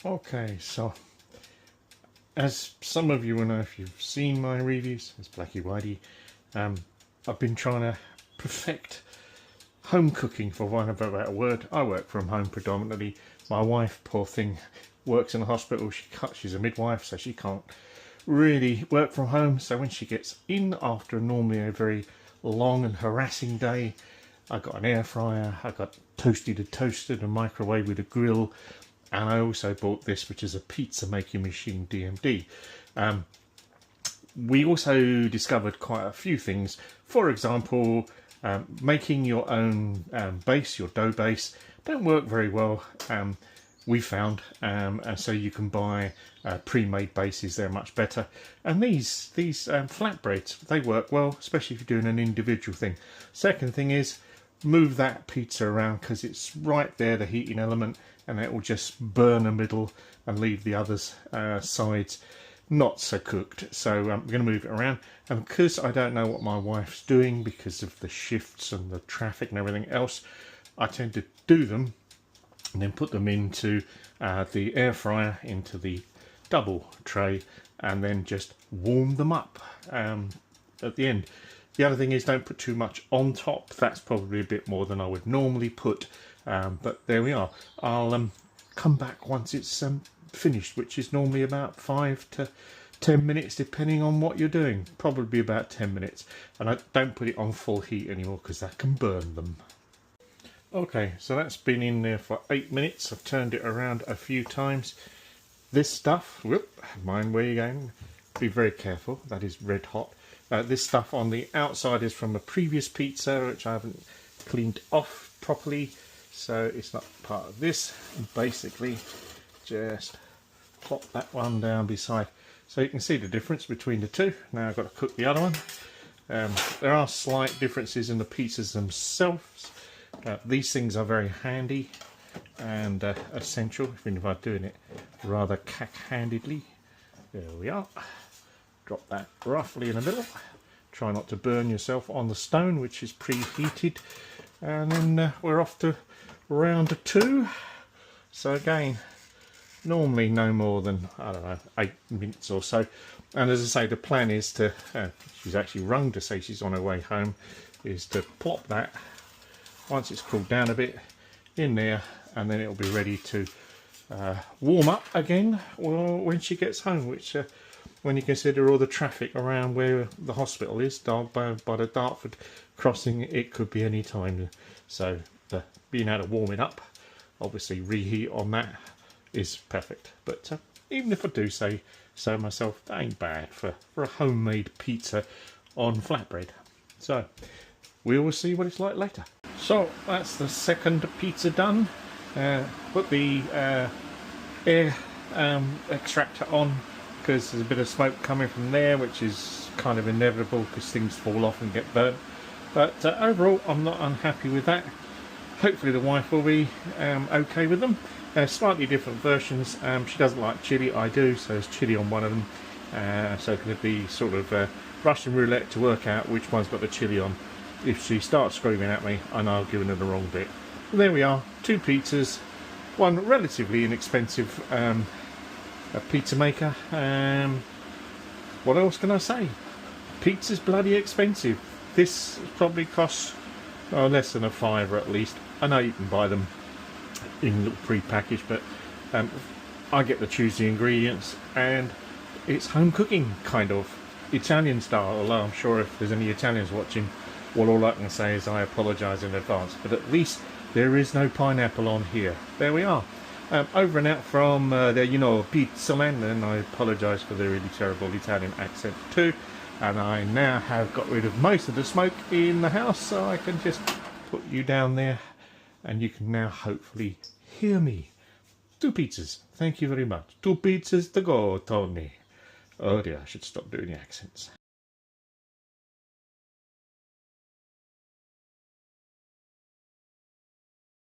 Okay, so as some of you will know if you've seen my reviews, as Blackie Whitey, I've been trying to perfect home cooking, for want of a better word. I work from home predominantly. My wife, poor thing, works in a hospital. She's a midwife, so she can't really work from home. So when she gets in after normally a very long and harassing day, I got an air fryer, I got toasty to toasted, a microwave with a grill, and I also bought this, which is a pizza making machine, DMD. We also discovered quite a few things. For example, making your own base, your dough base, don't work very well, we found, and so you can buy pre-made bases. They're much better. And these flatbreads, they work well, especially if you're doing an individual thing. Second thing is, move that pizza around, because it's right there, the heating element, and it will just burn the middle and leave the other sides not so cooked. So I'm going to move it around, and because I don't know what my wife's doing because of the shifts and the traffic and everything else, I tend to do them and then put them into the air fryer, into the double tray, and then just warm them up at the end. The other thing is, don't put too much on top. That's probably a bit more than I would normally put, but there we are. I'll come back once it's finished, which is normally about 5 to 10 minutes depending on what you're doing. Probably about 10 minutes, and I don't put it on full heat anymore because that can burn them. Okay, so that's been in there for 8 minutes. I've turned it around a few times. This stuff, whoop, mind where you're going, be very careful, that is red hot. This stuff on the outside is from a previous pizza which I haven't cleaned off properly, so it's not part of this. And basically just plop that one down beside, so you can see the difference between the two. Now I've got to cook the other one. There are slight differences in the pizzas themselves. These things are very handy and essential, even if I'm doing it rather cack-handedly. There we are. Drop that roughly in the middle. Try not to burn yourself on the stone, which is preheated. And then we're off to round 2. So again, normally no more than, I don't know, 8 minutes or so. And as I say, the plan is to, she's actually rung to say she's on her way home, is to plop that, once it's cooled down a bit, in there, and then it'll be ready to warm up again when she gets home, which when you consider all the traffic around where the hospital is, by the Dartford crossing, it could be any time. So being able to warm it up, obviously reheat on that, is perfect. But even if I do say so myself, that ain't bad for a homemade pizza on flatbread. So we will see what it's like later. So that's the second pizza done. Put the air extractor on, because there's a bit of smoke coming from there, which is kind of inevitable because things fall off and get burnt. But overall, I'm not unhappy with that. Hopefully the wife will be okay with them. Slightly different versions. She doesn't like chili, I do, so there's chili on one of them. So it's going to be sort of Russian roulette to work out which one's got the chili on. If she starts screaming at me, I know I've given her the wrong bit. Well, there we are, 2 pizzas, one relatively inexpensive a pizza maker. What else can I say? Pizza's bloody expensive. This probably costs less than a £5 at least. I know you can buy them in little pre-packaged, but I get to choose the ingredients, and it's home cooking, kind of Italian style. Although I'm sure if there's any Italians watching, well, all I can say is I apologise in advance, but at least there is no pineapple on here. There we are. Over and out from Pizza Land, and I apologise for the really terrible Italian accent too. And I now have got rid of most of the smoke in the house, so I can just put you down there, and you can now hopefully hear me. 2 pizzas, thank you very much. 2 pizzas to go, Tony. Oh dear, I should stop doing the accents.